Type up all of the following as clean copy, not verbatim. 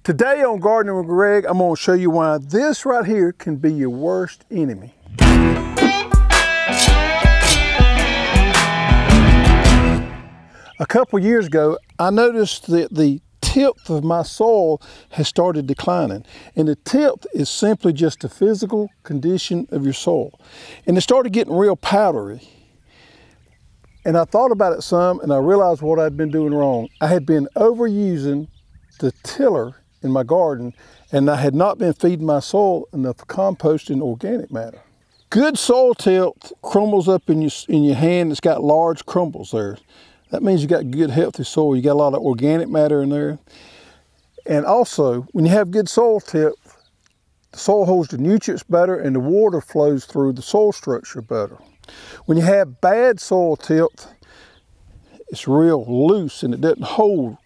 Today on Gardening with Greg, I'm going to show you why this right here can be your worst enemy. A couple years ago, I noticed that the tilth of my soil has started declining. And the tilth is simply just the physical condition of your soil. And it started getting real powdery. And I thought about it some, and I realized what I'd been doing wrong. I had been overusing the tiller in my garden, and I had not been feeding my soil enough compost and organic matter. Good soil tilth crumbles up in your hand. It's got large crumbles there. That means you got good healthy soil. You got a lot of organic matter in there. And also, when you have good soil tilth, the soil holds the nutrients better and the water flows through the soil structure better. When you have bad soil tilth, it's real loose and it doesn't hold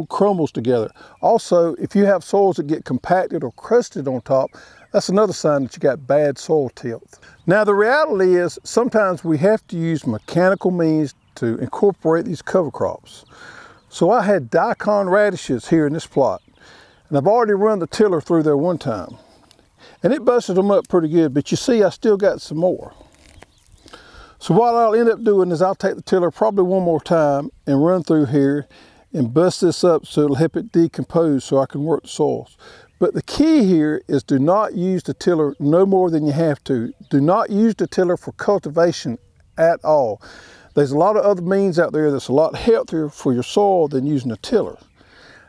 crumbles together. Also, if you have soils that get compacted or crusted on top, that's another sign that you got bad soil tilth. Now the reality is sometimes we have to use mechanical means to incorporate these cover crops. So I had daikon radishes here in this plot, and I've already run the tiller through there one time, and it busted them up pretty good, but you see I still got some more. So what I'll end up doing is I'll take the tiller probably one more time and run through here and bust this up so it'll help it decompose so I can work the soils. But the key here is do not use the tiller no more than you have to. Do not use the tiller for cultivation at all. There's a lot of other means out there that's a lot healthier for your soil than using a tiller.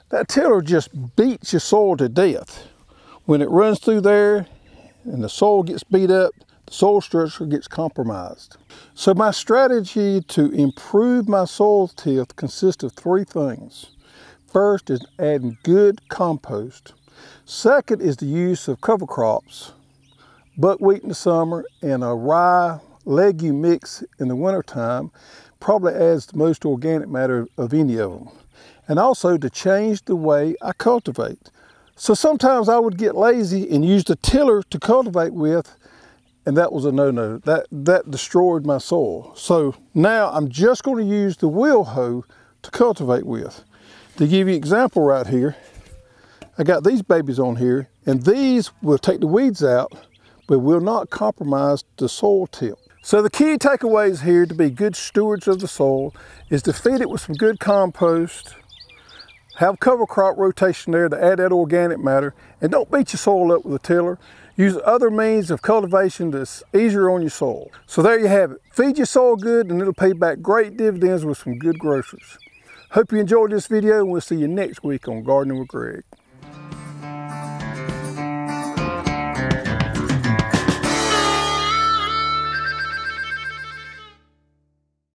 That tiller just beats your soil to death. When it runs through there and the soil gets beat up, the soil structure gets compromised. So my strategy to improve my soil tilth consists of three things. First is adding good compost. Second is the use of cover crops, buckwheat in the summer and a rye legume mix in the wintertime probably adds the most organic matter of any of them. And also to change the way I cultivate. So sometimes I would get lazy and use the tiller to cultivate with, and that was a no-no. That destroyed my soil. So now I'm just going to use the wheel hoe to cultivate with. To give you an example right here, I got these babies on here, and these will take the weeds out, but will not compromise the soil tilth. So the key takeaways here to be good stewards of the soil is to feed it with some good compost, have cover crop rotation there to add that organic matter, and don't beat your soil up with a tiller. Use other means of cultivation that's easier on your soil. So there you have it. Feed your soil good and it'll pay back great dividends with some good groceries. Hope you enjoyed this video, and we'll see you next week on Gardening with Greg.